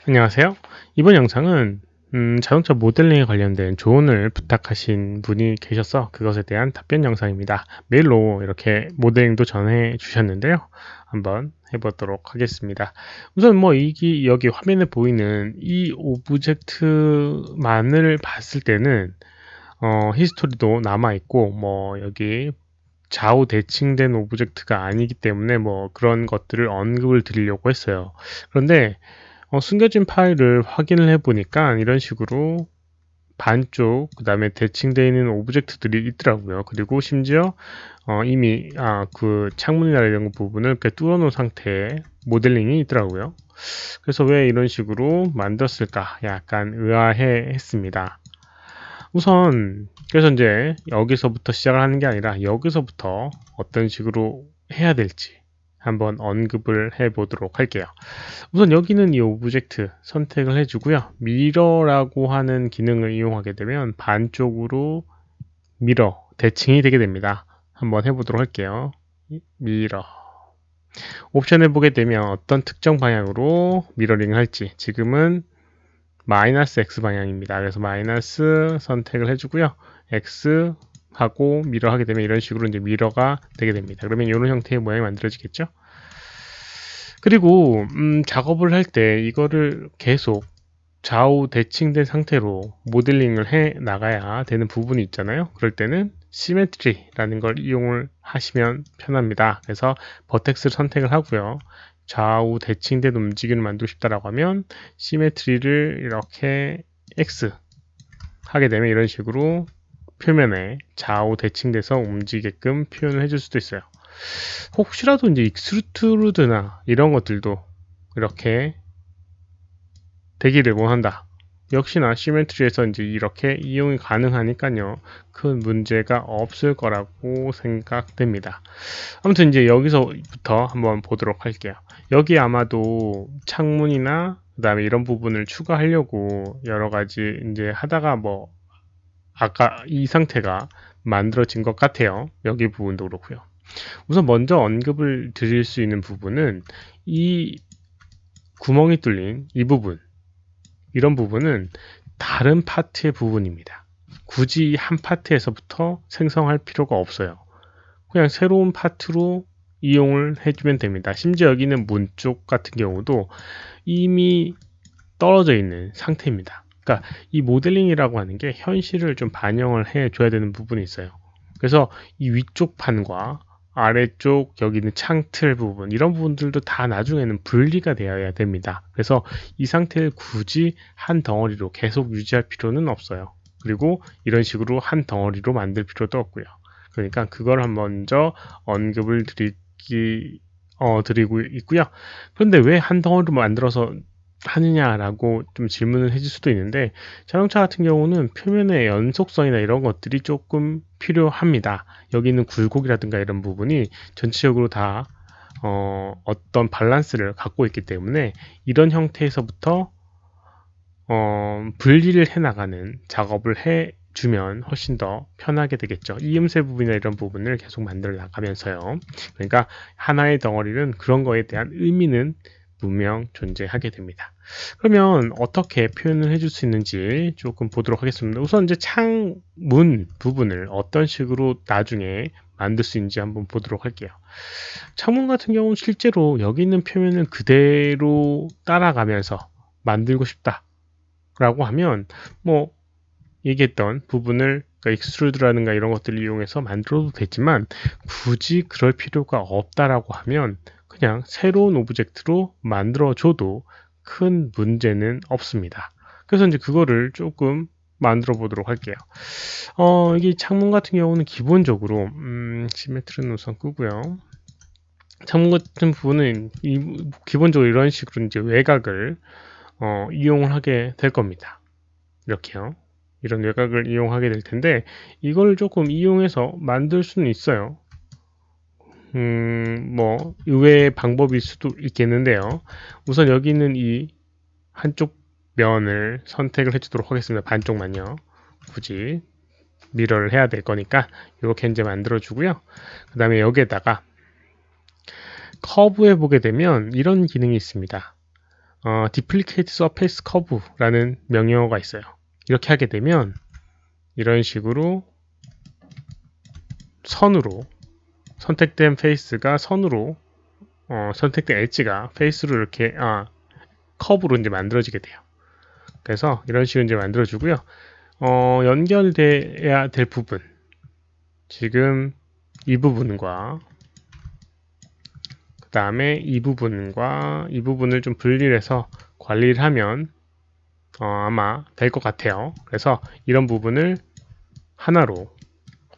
안녕하세요. 이번 영상은 자동차 모델링에 관련된 조언을 부탁하신 분이 계셔서 그것에 대한 답변 영상입니다. 메일로 이렇게 모델링도 전해 주셨는데요. 한번 해보도록 하겠습니다. 우선 뭐 여기 화면에 보이는 이 오브젝트만을 봤을 때는 히스토리도 남아 있고 뭐 여기 좌우 대칭된 오브젝트가 아니기 때문에 뭐 그런 것들을 언급을 드리려고 했어요. 그런데 숨겨진 파일을 확인을 해 보니까 이런 식으로 반쪽 그 다음에 대칭되어 있는 오브젝트들이 있더라고요. 그리고 심지어 이미 그 창문이나 이런 부분을 이렇게 뚫어 놓은 상태의 모델링이 있더라고요. 그래서 왜 이런 식으로 만들었을까 약간 의아해 했습니다. 우선 그래서 이제 여기서부터 시작을 하는 게 아니라 여기서부터 어떤 식으로 해야 될지 한번 언급을 해 보도록 할게요. 우선 여기는 이 오브젝트 선택을 해주고요. 미러라고 하는 기능을 이용하게 되면 반쪽으로 미러 대칭이 되게 됩니다. 한번 해보도록 할게요. 미러 옵션을 보게 되면 어떤 특정 방향으로 미러링을 할지 지금은 마이너스 X 방향입니다. 그래서 마이너스 선택을 해주고요. X 하고 미러 하게 되면 이런 식으로 이제 미러가 되게 됩니다. 그러면 이런 형태의 모양이 만들어지겠죠. 그리고 작업을 할 때 이거를 계속 좌우 대칭된 상태로 모델링을 해 나가야 되는 부분이 있잖아요. 그럴 때는 시메트리라는 걸 이용을 하시면 편합니다. 그래서 버텍스를 선택을 하고요. 좌우 대칭된 움직임을 만들고 싶다라고 하면 시메트리를 이렇게 X 하게 되면 이런 식으로 표면에 좌우 대칭돼서 움직이게끔 표현을 해줄 수도 있어요. 혹시라도 이제 익스트루드나 이런 것들도 이렇게 되기를 원한다. 역시나 시메트리에서 이제 이렇게 이용이 가능하니까요. 큰 문제가 없을 거라고 생각됩니다. 아무튼 이제 여기서부터 한번 보도록 할게요. 여기 아마도 창문이나 그다음에 이런 부분을 추가하려고 여러 가지 이제 하다가 뭐 아까 이 상태가 만들어진 것 같아요. 여기 부분도 그렇고요. 우선 먼저 언급을 드릴 수 있는 부분은 이 구멍이 뚫린 이 부분, 이런 부분은 다른 파트의 부분입니다. 굳이 한 파트에서부터 생성할 필요가 없어요. 그냥 새로운 파트로 이용을 해주면 됩니다. 심지어 여기는 문 쪽 같은 경우도 이미 떨어져 있는 상태입니다. 그러니까 이 모델링이라고 하는 게 현실을 좀 반영을 해줘야 되는 부분이 있어요. 그래서 이 위쪽 판과 아래쪽 여기 있는 창틀 부분 이런 부분들도 다 나중에는 분리가 되어야 됩니다. 그래서 이 상태를 굳이 한 덩어리로 계속 유지할 필요는 없어요. 그리고 이런 식으로 한 덩어리로 만들 필요도 없고요. 그러니까 그걸 먼저 언급을 드리고 있고요. 그런데 왜 한 덩어리로 만들어서 하느냐라고 좀 질문을 해줄 수도 있는데 자동차 같은 경우는 표면의 연속성이나 이런 것들이 조금 필요합니다. 여기 있는 굴곡이라든가 이런 부분이 전체적으로 다 어떤 밸런스를 갖고 있기 때문에 이런 형태에서부터 분리를 해 나가는 작업을 해 주면 훨씬 더 편하게 되겠죠. 이음새 부분이나 이런 부분을 계속 만들어 나가면서요. 그러니까 하나의 덩어리는 그런 거에 대한 의미는 분명 존재하게 됩니다. 그러면 어떻게 표현을 해줄 수 있는지 조금 보도록 하겠습니다. 우선 이제 창문 부분을 어떤 식으로 나중에 만들 수 있는지 한번 보도록 할게요. 창문 같은 경우는 실제로 여기 있는 표면을 그대로 따라가면서 만들고 싶다 라고 하면 뭐 얘기했던 부분을 그러니까 익스트루드라든가 이런 것들을 이용해서 만들어도 되지만 굳이 그럴 필요가 없다라고 하면 그냥 새로운 오브젝트로 만들어줘도 큰 문제는 없습니다. 그래서 이제 그거를 조금 만들어 보도록 할게요. 이게 창문 같은 경우는 기본적으로 시메트리는 우선 끄고요. 창문 같은 부분은 기본적으로 이런 식으로 이제 외곽을 이용을 하게 될 겁니다. 이렇게요. 이런 외곽을 이용하게 될 텐데 이걸 조금 이용해서 만들 수는 있어요. 뭐 의외의 방법일 수도 있겠는데요. 우선 여기 있는 이 한쪽 면을 선택을 해주도록 하겠습니다. 반쪽만요. 굳이 미러를 해야 될 거니까 이렇게 이제 만들어 주고요. 그 다음에 여기에다가 커브해 보게 되면 이런 기능이 있습니다. duplicate surface curve라는 명령어가 있어요. 이렇게 하게 되면 이런 식으로 선으로 선택된 페이스가 선으로 선택된 엣지가 페이스로 이렇게 커브로 이제 만들어지게 돼요. 그래서 이런 식으로 이제 만들어주고요. 연결돼야 될 부분, 지금 이 부분과 그 다음에 이 부분과 이 부분을 좀 분리를 해서 관리를 하면 아마 될 것 같아요. 그래서 이런 부분을 하나로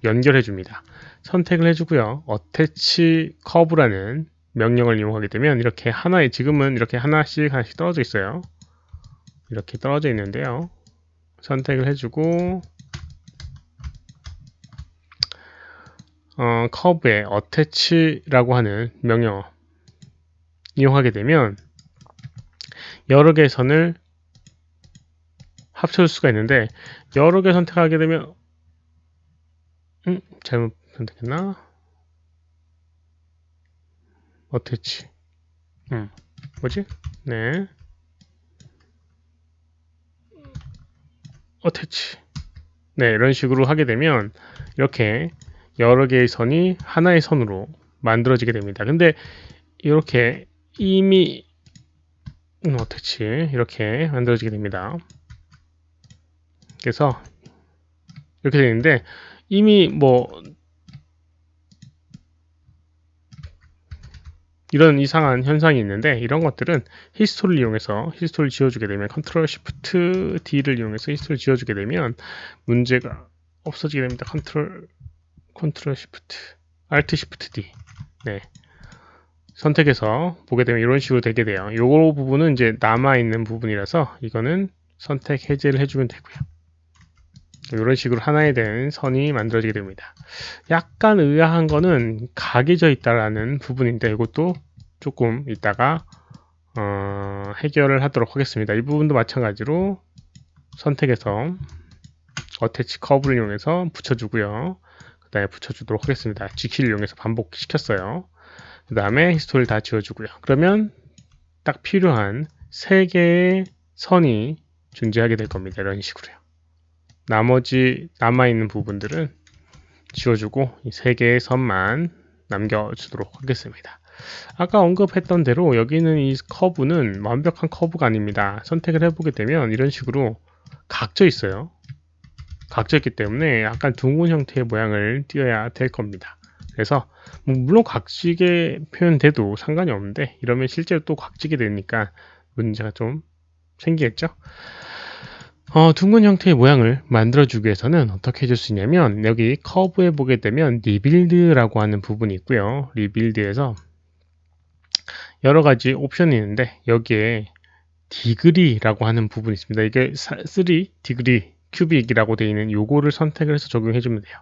연결해 줍니다. 선택을 해주고요. attach curve라는 명령을 이용하게 되면 이렇게 하나에, 지금은 이렇게 하나씩 떨어져 있어요. 이렇게 떨어져 있는데요. 선택을 해주고 커브에 attach라고 하는 명령 이용하게 되면 여러 개의 선을 합쳐줄 수가 있는데, 여러 개 선택하게 되면 잘못 선택했나? attach 뭐지? 네, attach. 네, 이런 식으로 하게 되면 이렇게 여러 개의 선이 하나의 선으로 만들어지게 됩니다. 근데 이렇게 이미 attach 이렇게 만들어지게 됩니다. 그래서 이렇게 되는데, 이미 뭐 이런 이상한 현상이 있는데, 이런 것들은 히스토리를 이용해서 히스토리를 지워주게 되면, 컨트롤 시프트 D를 이용해서 히스토리를 지워주게 되면 문제가 없어지게 됩니다. 컨트롤 시프트 알트 시프트 D, 네, 선택해서 보게 되면 이런 식으로 되게 돼요. 요 부분은 이제 남아있는 부분이라서 이거는 선택 해제를 해주면 되고요. 이런 식으로 하나에 대한 선이 만들어지게 됩니다. 약간 의아한 거는 각이져 있다라는 부분인데, 이것도 조금 이따가 해결을 하도록 하겠습니다. 이 부분도 마찬가지로 선택해서 어태치 커브를 이용해서 붙여주고요. 그 다음에 붙여주도록 하겠습니다. G키를 이용해서 반복시켰어요. 그 다음에 히스토리를 다 지워주고요. 그러면 딱 필요한 3개의 선이 존재하게 될 겁니다. 이런 식으로요. 나머지 남아있는 부분들은 지워주고 이 3개의 선만 남겨주도록 하겠습니다. 아까 언급했던 대로 여기는 이 커브는 완벽한 커브가 아닙니다. 선택을 해보게 되면 이런 식으로 각져 있어요. 각져 있기 때문에 약간 둥근 형태의 모양을 띄어야 될 겁니다. 그래서 물론 각지게 표현돼도 상관이 없는데, 이러면 실제로 또 각지게 되니까 문제가 좀 생기겠죠. 둥근 형태의 모양을 만들어주기 위해서는 어떻게 해줄 수 있냐면, 여기 커브에 보게 되면 리빌드라고 하는 부분이 있고요. 리빌드에서 여러 가지 옵션이 있는데, 여기에 디그리라고 하는 부분이 있습니다. 이게 3 디그리 큐빅이라고 되어 있는 요거를 선택을 해서 적용해 주면 돼요.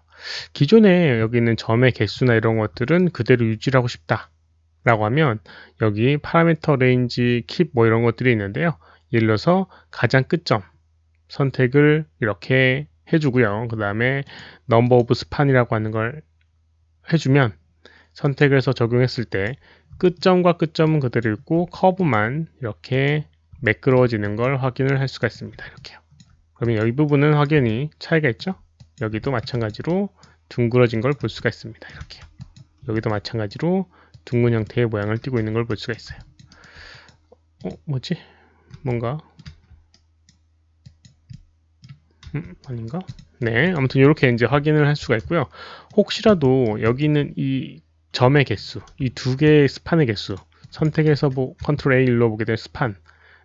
기존에 여기 있는 점의 개수나 이런 것들은 그대로 유지를 하고 싶다 라고 하면, 여기 파라미터 레인지 킵 뭐 이런 것들이 있는데요. 예를 들어서 가장 끝점 선택을 이렇게 해주고요. 그 다음에 넘버 오브 스판이라고 하는 걸 해주면, 선택을 해서 적용했을 때 끝점과 끝점은 그대로 있고 커브만 이렇게 매끄러워지는 걸 확인을 할 수가 있습니다. 이렇게요. 그러면 여기 부분은 확연히 차이가 있죠. 여기도 마찬가지로 둥그러진 걸 볼 수가 있습니다. 이렇게요. 여기도 마찬가지로 둥근 형태의 모양을 띠고 있는 걸 볼 수가 있어요. 뭐지? 뭔가 아닌가? 네, 아무튼 이렇게 이제 확인을 할 수가 있고요. 혹시라도 여기 있는 이 점의 개수, 이 2개의 스판의 개수 선택해서 컨트롤 A 눌러보게 되면 스판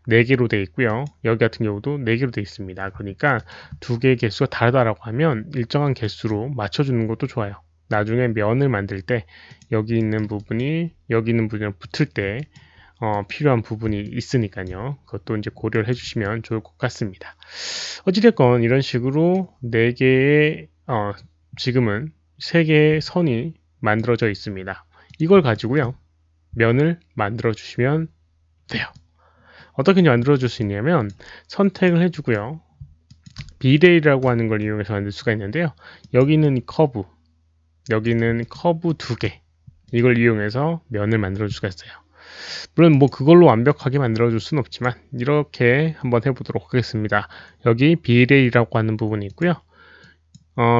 4개로 되어 있고요. 여기 같은 경우도 4개로 되어 있습니다. 그러니까 2개의 개수가 다르다라고 하면 일정한 개수로 맞춰주는 것도 좋아요. 나중에 면을 만들 때 여기 있는 부분이 여기 있는 부분이랑 붙을 때 필요한 부분이 있으니까요. 그것도 이제 고려를 해주시면 좋을 것 같습니다. 어찌됐건 이런 식으로 4개의 지금은 3개의 선이 만들어져 있습니다. 이걸 가지고요, 면을 만들어 주시면 돼요. 어떻게 만들어 줄 수 있냐면, 선택을 해주고요, 비레이라고 하는 걸 이용해서 만들 수가 있는데요. 여기는 커브, 여기는 커브 2개, 이걸 이용해서 면을 만들어 줄 수가 있어요. 물론 뭐 그걸로 완벽하게 만들어줄 수는 없지만 이렇게 한번 해보도록 하겠습니다. 여기 비레이라고 하는 부분이 있고요.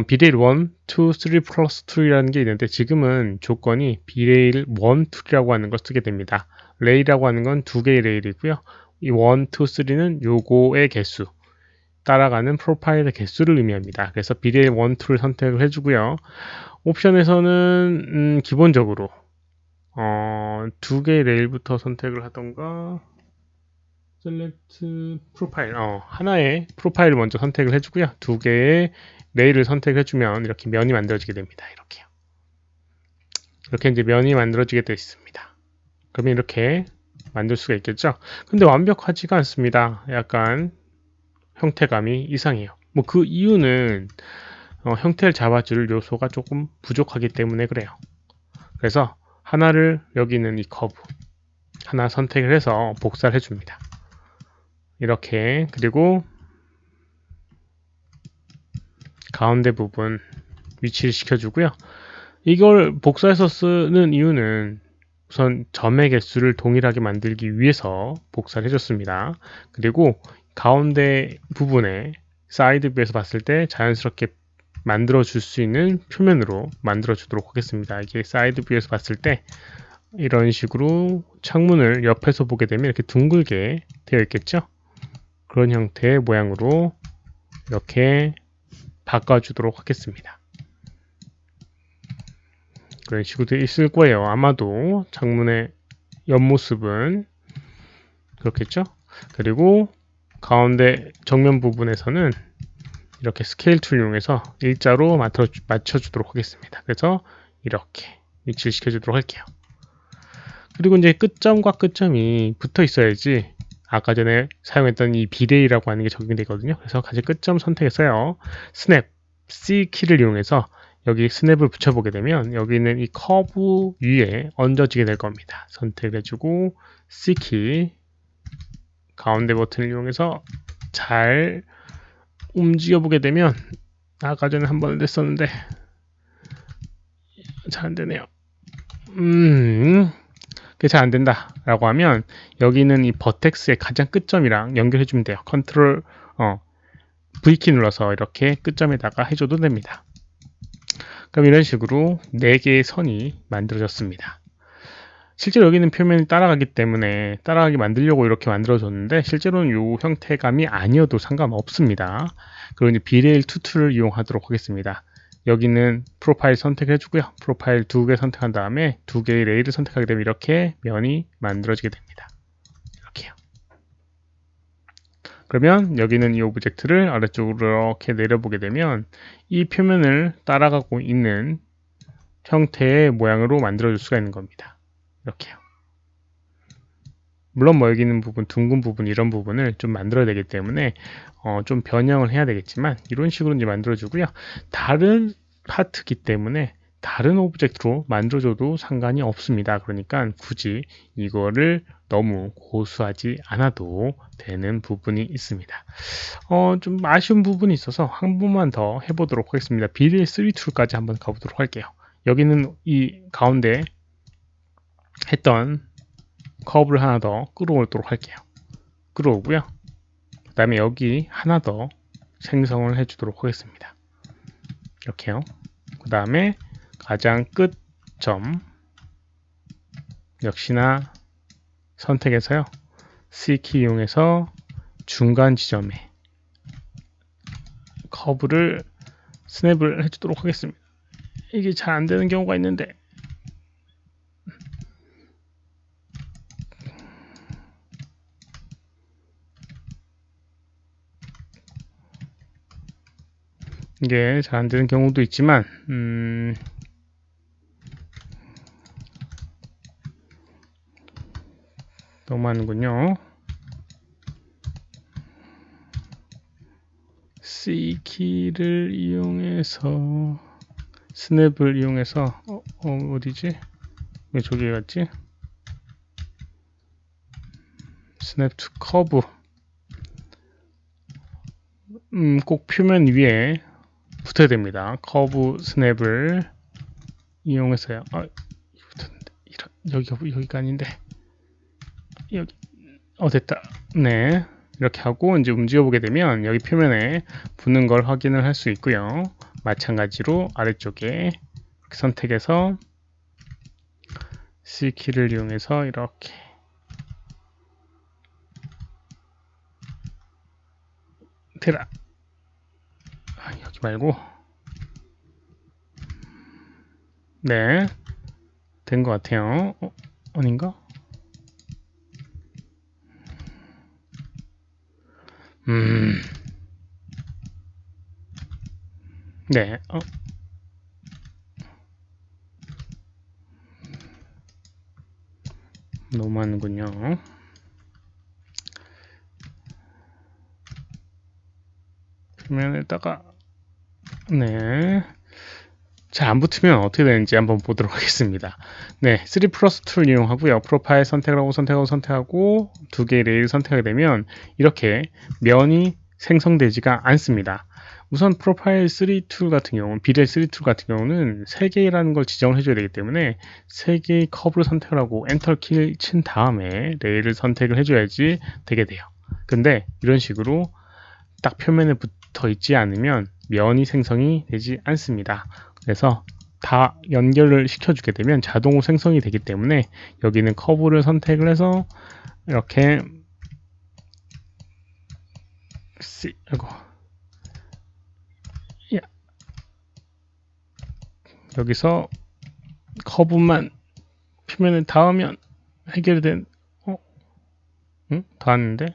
비레일 1, 2, 3 플러스 2라는 게 있는데 지금은 조건이 비레일 1, 2라고 하는 걸 쓰게 됩니다. 레일이라고 하는 건 두 개의 레일이고요. 이 1, 2, 3는 요거의 개수, 따라가는 프로파일의 개수를 의미합니다. 그래서 비레일 1, 2를 선택을 해주고요. 옵션에서는 기본적으로 두 개의 레일부터 선택을 하던가 셀렉트 프로파일 하나의 프로파일을 먼저 선택을 해주고요. 두 개의 레일을 선택해주면 이렇게 면이 만들어지게 됩니다. 이렇게요. 이렇게 이제 면이 만들어지게 되어 있습니다. 그러면 이렇게 만들 수가 있겠죠. 근데 완벽하지가 않습니다. 약간 형태감이 이상해요. 뭐 그 이유는 형태를 잡아줄 요소가 조금 부족하기 때문에 그래요. 그래서 하나를 여기 있는 이 커브 하나 선택을 해서 복사를 해줍니다. 이렇게 그리고 가운데 부분 위치를 시켜주고요. 이걸 복사해서 쓰는 이유는 우선 점의 개수를 동일하게 만들기 위해서 복사를 해줬습니다. 그리고 가운데 부분에 사이드 뷰에서 봤을 때 자연스럽게 만들어 줄 수 있는 표면으로 만들어 주도록 하겠습니다. 이게 사이드 뷰에서 봤을 때 이런 식으로 창문을 옆에서 보게 되면 이렇게 둥글게 되어 있겠죠. 그런 형태의 모양으로 이렇게 바꿔주도록 하겠습니다. 그런 식으로 되어 있을 거예요. 아마도 창문의 옆모습은 그렇겠죠. 그리고 가운데 정면 부분에서는 이렇게 스케일 툴 이용해서 일자로 맞춰주도록 하겠습니다. 그래서 이렇게 위치를 시켜주도록 할게요. 그리고 이제 끝점과 끝점이 붙어 있어야지 아까 전에 사용했던 이 비레이라고 하는 게 적용되거든요. 그래서 같이 끝점 선택해서요. 스냅 C키를 이용해서 여기 스냅을 붙여보게 되면 여기 있는 이 커브 위에 얹어지게 될 겁니다. 선택해주고 C키 가운데 버튼을 이용해서 잘 움직여보게 되면 아까 전에 한 번 했었는데 잘 안되네요. 그게 잘 안된다 라고 하면 여기는 이 버텍스의 가장 끝점이랑 연결해주면 돼요. 컨트롤 V키 눌러서 이렇게 끝점에다가 해줘도 됩니다. 그럼 이런 식으로 4개의 선이 만들어졌습니다. 실제로 여기는 표면이 따라가기 때문에 따라가게 만들려고 이렇게 만들어줬는데 실제로는 이 형태감이 아니어도 상관없습니다. 그리고 이제 비레일 투툴을 이용하도록 하겠습니다. 여기는 프로파일 선택해 주고요. 프로파일 2개 선택한 다음에 2개의 레일을 선택하게 되면 이렇게 면이 만들어지게 됩니다. 이렇게요. 그러면 여기는 이 오브젝트를 아래쪽으로 이렇게 내려보게 되면 이 표면을 따라가고 있는 형태의 모양으로 만들어 줄 수가 있는 겁니다. 이렇게요. 물론 뭐 여기 있는 부분, 둥근 부분 이런 부분을 좀 만들어야 되기 때문에 좀 변형을 해야 되겠지만 이런 식으로 이제 만들어주고요. 다른 파트기 때문에 다른 오브젝트로 만들어줘도 상관이 없습니다. 그러니까 굳이 이거를 너무 고수하지 않아도 되는 부분이 있습니다. 좀 아쉬운 부분이 있어서 한 번만 더 해보도록 하겠습니다. 비레일 3 툴까지 한번 가보도록 할게요. 여기는 이 가운데 했던 커브를 하나 더 끌어오도록 할게요. 끌어오고요. 그 다음에 여기 하나 더 생성을 해주도록 하겠습니다. 이렇게요. 그 다음에 가장 끝점 역시나 선택해서요. C키 이용해서 중간 지점에 커브를 스냅을 해주도록 하겠습니다. 이게 잘 안되는 경우가 있는데 이게 잘 안되는 경우도 있지만 너무 많은군요. C키를 이용해서 스냅을 이용해서 어디지? 왜 저기 갔지? 스냅 투 커브 꼭 표면 위에 붙어야 됩니다. 커브 스냅을 이용해서요. 여기가 아닌데 여기 됐다. 네, 이렇게 하고 이제 움직여 보게 되면 여기 표면에 붙는 걸 확인을 할 수 있고요. 마찬가지로 아래쪽에 이렇게 선택해서 C키를 이용해서 이렇게 테라 여기 말고 네, 된 것 같아요. 아닌가? 네, 너무 하는군요. 표면에다가 네, 잘 안 붙으면 어떻게 되는지 한번 보도록 하겠습니다. 네, 3 플러스 2를 이용하고요. 프로파일 선택을 하고 선택하고 두 개의 레일 선택하게 되면 이렇게 면이 생성되지가 않습니다. 우선 프로파일 3 툴 같은 경우는 비례 3 툴 같은 경우는 3개라는 걸 지정을 해줘야 되기 때문에 3개의 커브를 선택을 하고 엔터 키를 친 다음에 레일을 선택을 해줘야지 되게 돼요. 근데 이런 식으로 딱 표면에 붙어 있지 않으면 면이 생성이 되지 않습니다. 그래서 다 연결을 시켜주게 되면 자동으로 생성이 되기 때문에 여기는 커브를 선택을 해서 이렇게 여기서 커브만 표면에 닿으면 해결된 닿았는데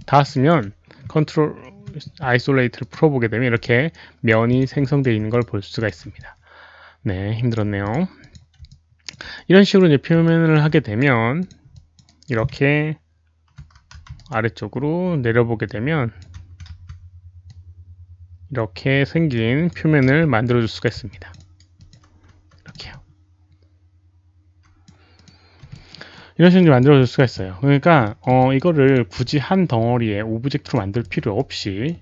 닿았으면 컨트롤 아이솔레이트를 풀어보게 되면 이렇게 면이 생성되어 있는 걸 볼 수가 있습니다. 네, 힘들었네요. 이런 식으로 이제 표면을 하게 되면 이렇게 아래쪽으로 내려보게 되면 이렇게 생긴 표면을 만들어 줄 수가 있습니다. 이렇게요. 이런 식으로 만들어 줄 수가 있어요. 그러니까 이거를 굳이 한 덩어리에 오브젝트로 만들 필요 없이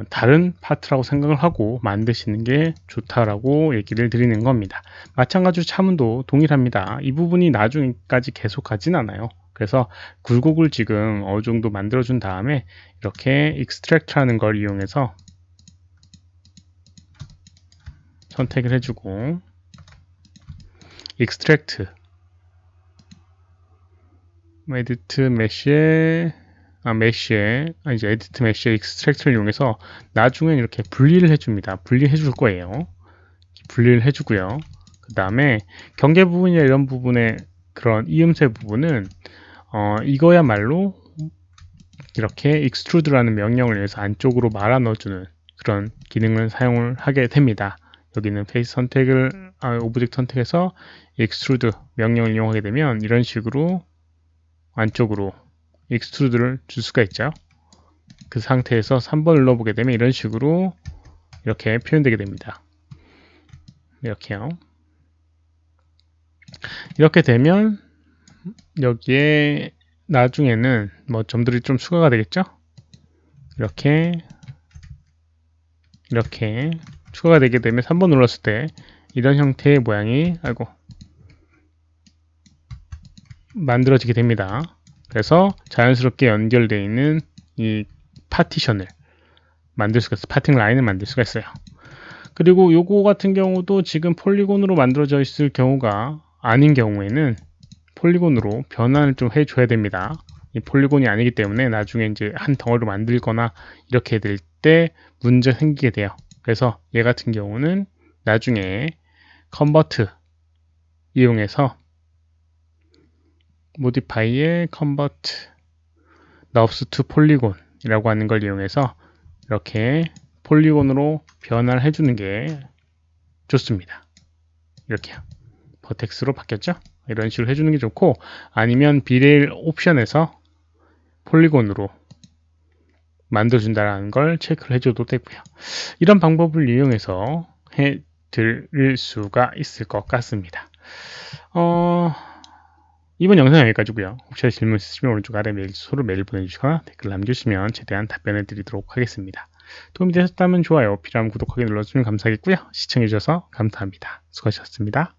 다른 파트라고 생각을 하고 만드시는 게 좋다라고 얘기를 드리는 겁니다. 마찬가지로 차문도 동일합니다. 이 부분이 나중까지 계속 가진 않아요. 그래서 굴곡을 지금 어느 정도 만들어 준 다음에 이렇게 extract라는 걸 이용해서 선택을 해주고 extract 에디트 메쉬에 이제 에디트 메쉬의 extract를 이용해서 나중엔 이렇게 분리를 해줍니다. 분리해 줄 거예요. 분리를 해주고요. 그 다음에 경계 부분이나 이런 부분의 그런 이음새 부분은 이거야말로 이렇게 extrude라는 명령을 위해서 안쪽으로 말아 넣어주는 그런 기능을 사용을 하게 됩니다. 여기는 페이스 선택을 오브젝트 선택해서 extrude 명령을 이용하게 되면 이런 식으로 안쪽으로 extrude를 줄 수가 있죠. 그 상태에서 3번 눌러보게 되면 이런 식으로 이렇게 표현되게 됩니다. 이렇게요. 이렇게 되면 여기에 나중에는 뭐 점들이 좀 추가가 되겠죠. 이렇게 추가가 되게 되면 3번 눌렀을 때 이런 형태의 모양이 만들어지게 됩니다. 그래서 자연스럽게 연결되어 있는 이 파티션을 만들 수가 있어요. 파팅 라인을 만들 수가 있어요. 그리고 요거 같은 경우도 지금 폴리곤으로 만들어져 있을 경우가 아닌 경우에는 폴리곤으로 변환을 좀 해줘야 됩니다. 이 폴리곤이 아니기 때문에 나중에 이제 한 덩어리로 만들거나 이렇게 될 때 문제가 생기게 돼요. 그래서 얘 같은 경우는 나중에 컨버트 이용해서 modify의 convert nubs to polygon 이라고 하는 걸 이용해서 이렇게 폴리곤으로 변화를 해주는 게 좋습니다. 이렇게요. 버텍스로 바뀌었죠? 이런 식으로 해주는 게 좋고, 아니면 비레일 옵션에서 폴리곤으로 만들어준다는 걸 체크를 해줘도 되고요. 이런 방법을 이용해서 해드릴 수가 있을 것 같습니다. 이번 영상 여기까지고요. 혹시 질문 있으시면 오른쪽 아래 메일 보내주시거나 댓글 남겨주시면 최대한 답변해 드리도록 하겠습니다. 도움이 되셨다면 좋아요, 필요하면 구독하기 눌러주시면 감사하겠고요. 시청해주셔서 감사합니다. 수고하셨습니다.